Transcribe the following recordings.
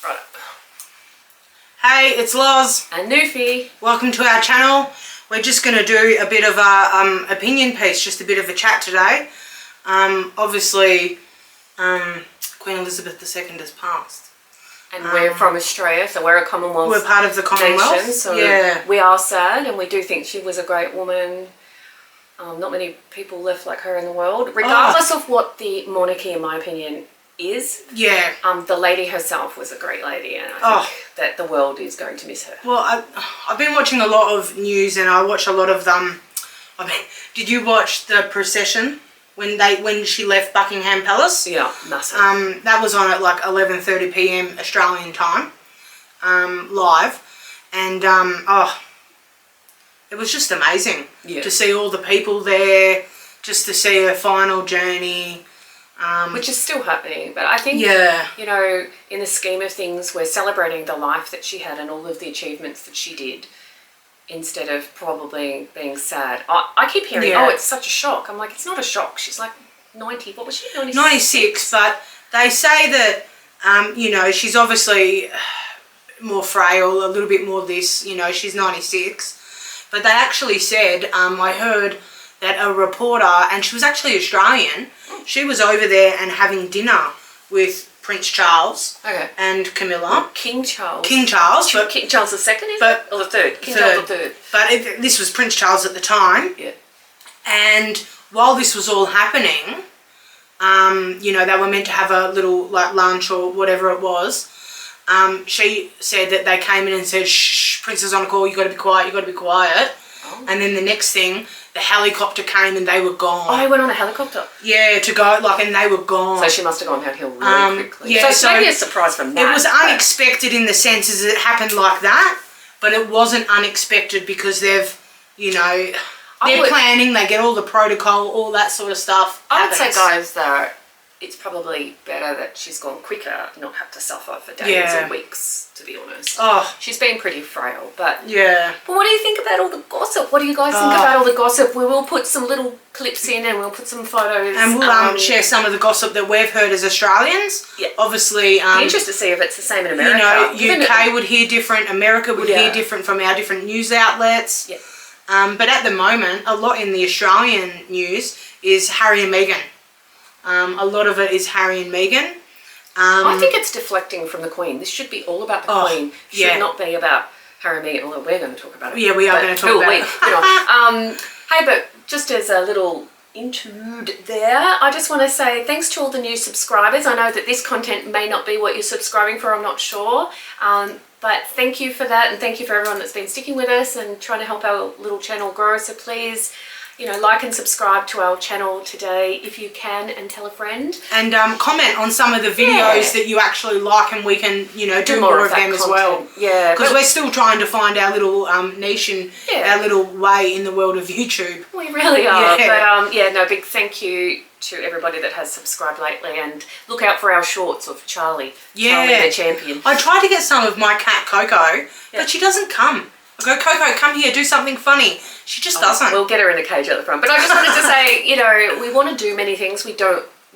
Right. Hey, it's Lozz And Noufy. Welcome to our channel. We're just going to do a bit of a opinion piece, just a bit of a chat today. Obviously, Queen Elizabeth II has passed. And we're from Australia, so we're a Commonwealth We're part of the Commonwealth. nation, so yeah. we are sad, and we do think she was a great woman. Not many people left like her in the world, regardless of what the monarchy, in my opinion, is. Yeah. The lady herself was a great lady, and I think that the world is going to miss her. Well, I've been watching a lot of news, and I watch a lot of them. Did you watch the procession when she left Buckingham Palace? Yeah, massive. That was on at like 11:30 p.m. Australian time, live, and it was just amazing to see all the people there, just to see her final journey. Which is still happening, but I think, you know, in the scheme of things, we're celebrating the life that she had and all of the achievements that she did, instead of probably being sad. I keep hearing, oh, it's such a shock. I'm like, it's not a shock. She's like 90. What was she, 96? 96, but they say that, you know, she's obviously more frail, a little bit more this, you know, she's 96. But they actually said, I heard that a reporter, and she was actually Australian, she was over there and having dinner with Prince Charles and Camilla. King Charles. King Charles. King Charles II, is it? Or the third? King Charles III. But this was Prince Charles at the time. Yeah. And while this was all happening, you know, they were meant to have a little like lunch or whatever it was. She said that they came in and said, shh, Prince is on a call, you got to be quiet, you got to be quiet. Oh. And then the next thing, the helicopter came and they were gone. Oh, they went on a helicopter? Yeah, to go, like, and they were gone. So she must have gone downhill really quickly. Yeah, so maybe a surprise from that. It was unexpected in the sense as it happened like that, but it wasn't unexpected because they've, you know, they're planning, they get all the protocol, all that sort of stuff. I would say, guys, that it's probably better that she's gone quicker, not have to suffer for days or weeks, to be honest. Oh. She's been pretty frail, but... Yeah. But what do you think about all the gossip? What do you guys think about all the gossip? We will put some little clips in and we'll put some photos. And we'll share some of the gossip that we've heard as Australians. Yeah. Obviously... Be interested to see if it's the same in America. You know, UK would hear different, America would hear different from our different news outlets. Yeah. But at the moment, a lot in the Australian news is Harry and Meghan. A lot of it is Harry and Meghan. I think it's deflecting from the Queen. This should be all about the Queen. It should not be about Harry and Meghan, although we're going to talk about it. Yeah, we are going to talk about it. You know. Hey, but just as a little interlude there, I just want to say thanks to all the new subscribers. I know that this content may not be what you're subscribing for, I'm not sure. But thank you for that, and thank you for everyone that's been sticking with us and trying to help our little channel grow. So please, you know, like and subscribe to our channel today if you can, and tell a friend. And comment on some of the videos that you actually like, and we can, you know, do more of them as well. Yeah. Because we're still trying to find our little niche and our little way in the world of YouTube. We really are. Yeah. But no, big thank you to everybody that has subscribed lately, and look out for our shorts of Charlie. Yeah. Charlie the champion. I tried to get some of my cat Coco, but she doesn't come. I go, Coco, come here, do something funny. She just doesn't. We'll get her in a cage at the front. But I just wanted to say, you know, we want to do many things.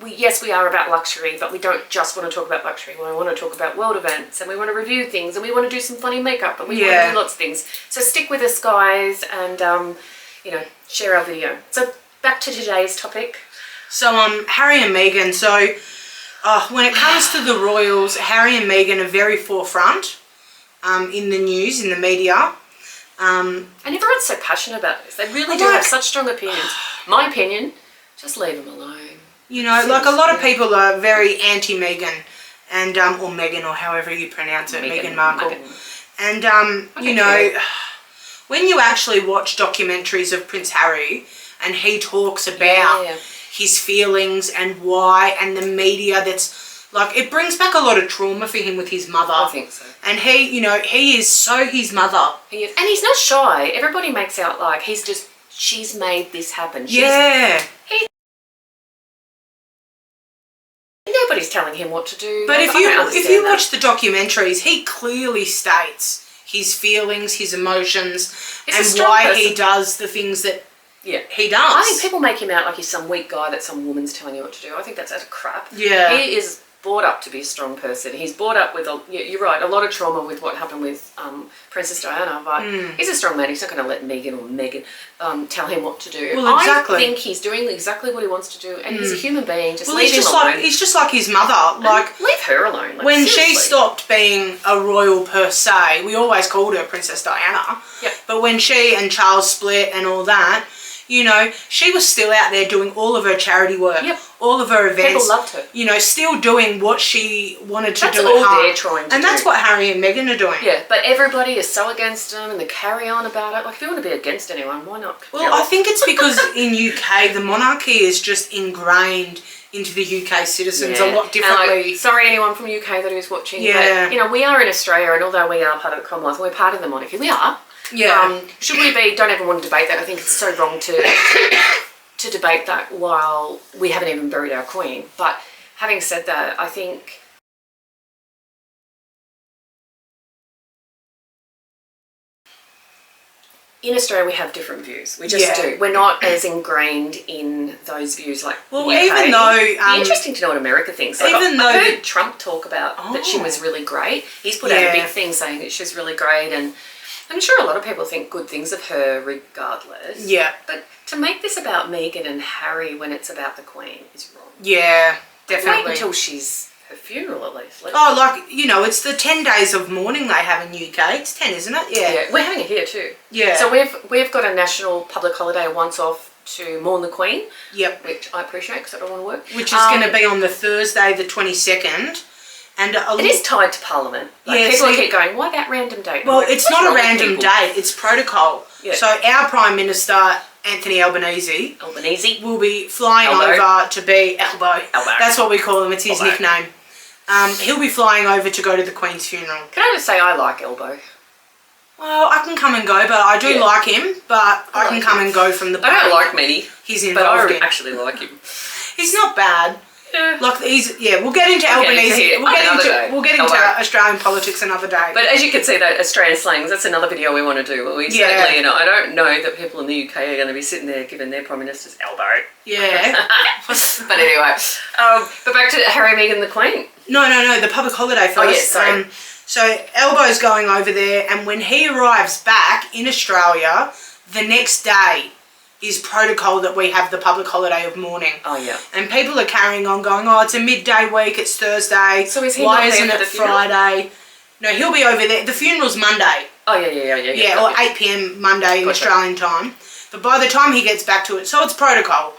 Yes, we are about luxury, but we don't just want to talk about luxury. We want to talk about world events, and we want to review things, and we want to do some funny makeup, and we want to do lots of things. So stick with us, guys, and, you know, share our video. So back to today's topic. So, Harry and Meghan. So, when it comes to the royals, Harry and Meghan are very forefront in the news, in the media. And everyone's so passionate about this. They really do have such strong opinions. My opinion, just leave them alone. You know, like a lot of people are very anti-Meghan, and or Meghan, or however you pronounce it, Meghan Markle. And you know, when you actually watch documentaries of Prince Harry, and he talks about his feelings and why, and the media that's like, it brings back a lot of trauma for him with his mother. I think so. And he, you know, he is so his mother. He is. And he's not shy. Everybody makes out like he's just, she's made this happen. Nobody's telling him what to do. But if you watch the documentaries, he clearly states his feelings, his emotions, and why he does the things that he does. I think people make him out like he's some weak guy that some woman's telling you what to do. I think that's utter crap. Yeah. He is brought up to be a strong person. He's brought up with, you're right, a lot of trauma with what happened with Princess Diana, but he's a strong man. He's not going to let Meghan tell him what to do. Well, exactly. I think he's doing exactly what he wants to do, and he's a human being. Just well, leave him alone. He's just like his mother. Like, leave her alone. Like, when seriously. she stopped being a royal per se, we always called her Princess Diana. Yep. But when she and Charles split and all that, you know, she was still out there doing all of her charity work, all of her events. People loved her. You know, still doing what she wanted to That's do all at home. they're trying to do. And that's what Harry and Meghan are doing. Yeah, but everybody is so against them and they carry on about it. Like, if you want to be against anyone, why not? Well, I think it's because in UK, the monarchy is just ingrained into the UK citizens a lot differently. Sorry anyone from UK that is watching, Yeah. but, you know, we are in Australia, and although we are part of the Commonwealth, we're part of the monarchy. We are. Yeah. Should we be? Don't ever want to debate that. I think it's so wrong to debate that while we haven't even buried our queen. But having said that, I think in Australia we have different views. We just do. We're not as ingrained in those views like Well, the UK. even though It'd be interesting to know what America thinks. Like, even I though heard Trump talk about that she was really great. He's put out a big thing saying that she's really great, and I'm sure a lot of people think good things of her regardless. Yeah. But to make this about Meghan and Harry when it's about the Queen is wrong. Yeah, definitely. Wait until she's her funeral at least. You know, it's the 10 days of mourning they have in UK. It's 10, isn't it? Yeah, we're having it here too. Yeah. So we've got a national public holiday once off to mourn the Queen. Yep. Which I appreciate because I don't want to work. Which is going to be on the Thursday, the 22nd. And it is tied to Parliament. Like, people keep going, why that random date? Well, it's not a random date, it's protocol. Yeah. So our Prime Minister, Anthony Albanese, will be flying over to be... Elbow. That's what we call him, it's his nickname. He'll be flying over to go to the Queen's funeral. Can I just say I like Elbow? Well, I can come and go, but I do like him, but I can come and go from the party. I don't like many. He's involved but I actually like him. He's not bad. Yeah. Like we'll get into Albanese. We'll get into Australian politics another day. But as you can see, that Australian slangs, that's another video we want to do. We certainly, you know, I don't know that people in the UK are going to be sitting there giving their Prime Ministers elbow. Yeah. But anyway, but back to Harry, Meghan, the Queen. No, the public holiday first. Oh, yes, sorry. So Elbow's going over there, and when he arrives back in Australia, the next day is protocol that we have the public holiday of mourning. Oh, yeah. And people are carrying on going, oh, it's a midday week, it's Thursday. So is he Why not there isn't for it the funeral? Friday? No, he'll be over there. The funeral's Monday. Oh, yeah. Yeah, or 8 p.m. Monday in Australian time. But by the time he gets back to it, so it's protocol,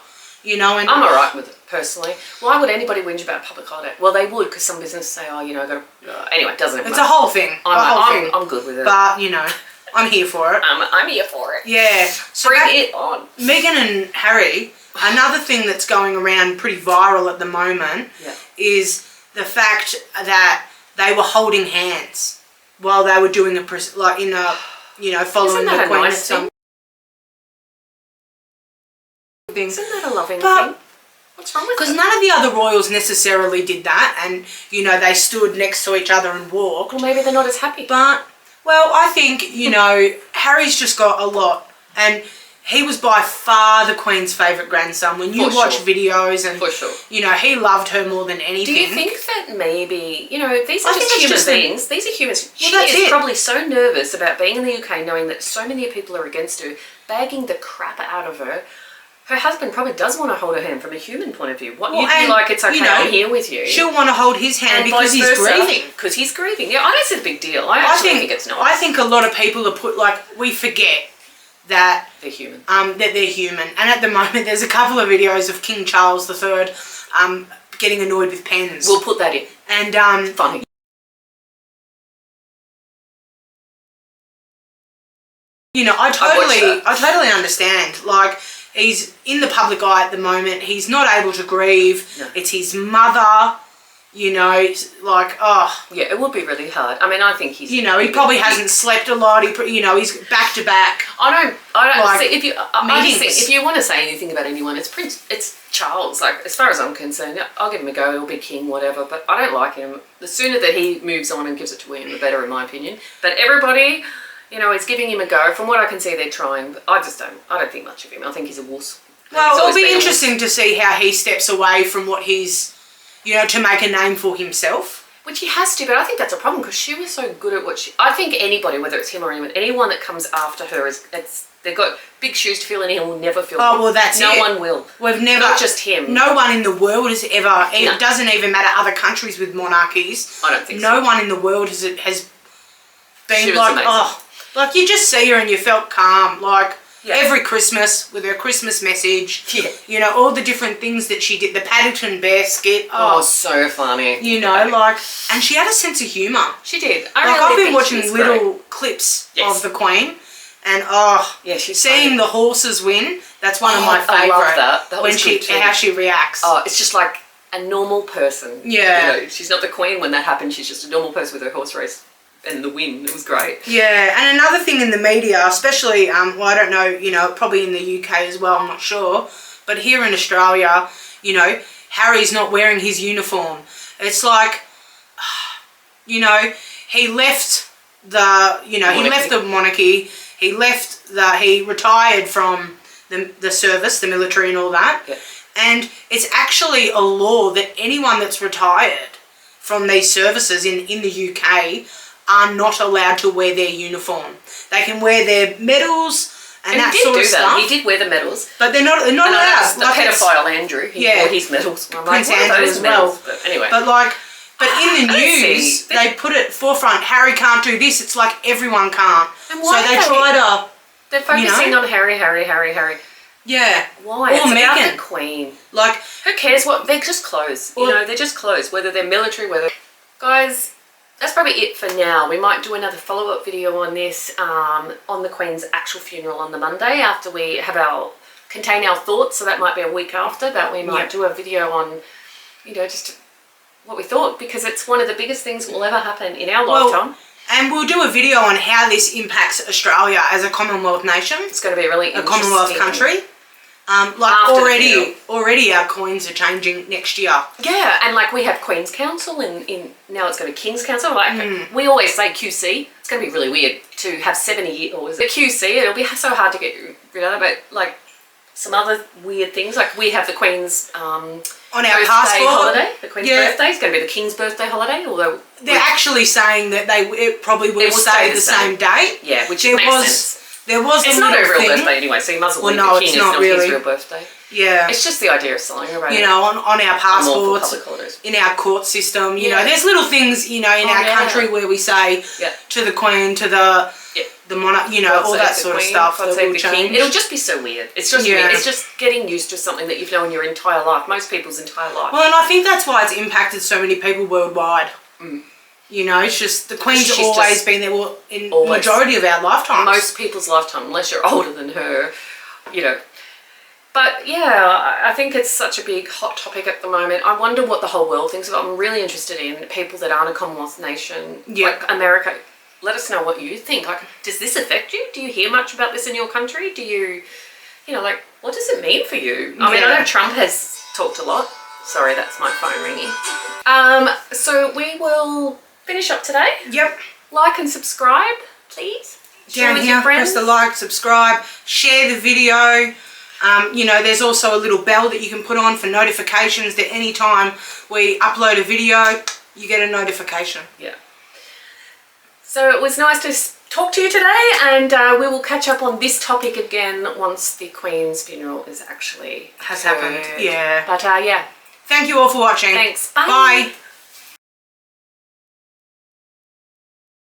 you know. And I'm all right with it, personally. Why would anybody whinge about public holiday? Well, they would, because some businesses say, oh, you know, anyway, it doesn't matter. It's a whole thing. I'm good with it. But, you know, I'm here for it. I'm here for it. Yeah. So bring it on. Meghan and Harry, another thing that's going around pretty viral at the moment is the fact that they were holding hands while they were doing following the Queen at some thing. Isn't that a loving thing? What's wrong with it? Because none of the other royals necessarily did that, and, you know, they stood next to each other and walked. Well, maybe they're not as happy. But, well, I think, you know, Harry's just got a lot, and he was by far the Queen's favourite grandson. When you watch videos and, you know, he loved her more than anything. Do you think that maybe, you know, these are just human beings. These are humans. She is probably so nervous about being in the UK, knowing that so many people are against her, bagging the crap out of her. Her husband probably does want to hold her hand from a human point of view. You'd be like, it's okay, you know, I'm here with you. She'll want to hold his hand because he's grieving. Because he's grieving. Yeah, I don't see the big deal. I think it's not. I think a lot of people are we forget that they're human. That they're human. And at the moment, there's a couple of videos of King Charles III getting annoyed with pens. We'll put that in. And funny. You know, I totally understand. Like, he's in the public eye at the moment. He's not able to grieve. No. It's his mother. You know, like, oh. Yeah, it would be really hard. I mean, I think he's... You know, he probably hasn't slept a lot. He's back to back. I don't see, if you want to say anything about anyone, it's Charles. Like, as far as I'm concerned, I'll give him a go. He'll be king, whatever. But I don't like him. The sooner that he moves on and gives it to William, the better, in my opinion. But everybody, you know, is giving him a go. From what I can see, they're trying. But I don't think much of him. I think he's a wuss. Well, it'll be interesting to see how he steps away from what he's... you know, to make a name for himself. Which he has to, but I think that's a problem because she was so good at what she... I think anybody, whether it's him or anyone that comes after her, they've got big shoes to fill and he will never fill them. Oh, well, that's no it. one will. We've never... Not just him. No one in the world has ever... It doesn't even matter other countries with monarchies. I don't think so. No one in the world has been like, amazing. oh... Like, you just see her and you felt calm. Like, yeah. Every Christmas with her Christmas message. Yeah. You know, all the different things that she did. The Paddington Bear skit. Oh, so funny. You know, like... And she had a sense of humour. She did. I've been watching little clips of the Queen. And, yeah, she's seeing funny. the horses win, that's one of my favourite. I love that. That when was good too. how she reacts. Oh, it's just like a normal person. Yeah. You know, she's not the Queen when that happened. She's just a normal person with her horse race and the win. It was great. Yeah, and another thing in the media, especially, well, I don't know, you know, probably in the UK as well, I'm not sure, but here in Australia, you know, Harry's not wearing his uniform. It's like, you know, he left the, you know, he left the monarchy, he retired from the service, the military and all that, and it's actually a law that anyone that's retired from these services in the UK are not allowed to wear their uniform. They can wear their medals and that sort of stuff. He did wear the medals. But they're not allowed. The pedophile Andrew, he wore his medals. Prince Andrew as well. But anyway. But in the news, they put it forefront, Harry can't do this. It's like everyone can't. And why so they try to... They're focusing on Harry. Yeah. Why? It's about the Queen. Like... Who cares what... They're just clothes. You know, they're just clothes. Whether they're military, whether... Guys... That's probably it for now. We might do another follow-up video on this, on the Queen's actual funeral on the Monday after we have contain our thoughts. So that might be a week after, but we might do a video on, you know, just what we thought, because it's one of the biggest things that will ever happen in our lifetime. And we'll do a video on how this impacts Australia as a Commonwealth nation. It's going to be really interesting. A Commonwealth country. Already our coins are changing next year. Yeah, and like we have Queen's Council in now it's going to be King's Council. Like we always say QC. It's going to be really weird to have 70 or the QC. It'll be so hard to get rid of, but like some other weird things, like we have the Queen's on our passport holiday. The Queen's birthday is going to be the King's birthday holiday. Although they're actually saying that it probably will stay the same date. Yeah, which makes sense. It's not a real birthday anyway, so you must as well leave the King. It's not really his real birthday. Yeah. It's just the idea of celebrating. You know, on our passports, in our court system, you know, there's little things, you know, in our country where we say to the Queen, to the monarch, you know, all that sort of stuff that will change. It'll just be so weird. It's just weird. It's just getting used to something that you've known your entire life, most people's entire life. Well, and I think that's why it's impacted so many people worldwide. You know, it's just the Queen's always been there in the majority of our lifetimes. Most people's lifetime, unless you're older than her, you know. But yeah, I think it's such a big hot topic at the moment. I wonder what the whole world thinks of it. I'm really interested in people that aren't a Commonwealth nation, like America. Let us know what you think. Like, does this affect you? Do you hear much about this in your country? Do you know, like, what does it mean for you? I mean, I know Trump has talked a lot. Sorry, that's my phone ringing. So we will finish up today. Yep. Like and subscribe, please. Down here, press the like, subscribe, share the video. You know, there's also a little bell that you can put on for notifications that anytime we upload a video, you get a notification. Yeah. So it was nice to talk to you today, and we will catch up on this topic again once the Queen's funeral has happened. Yeah. But yeah. Thank you all for watching. Thanks. Bye. Bye.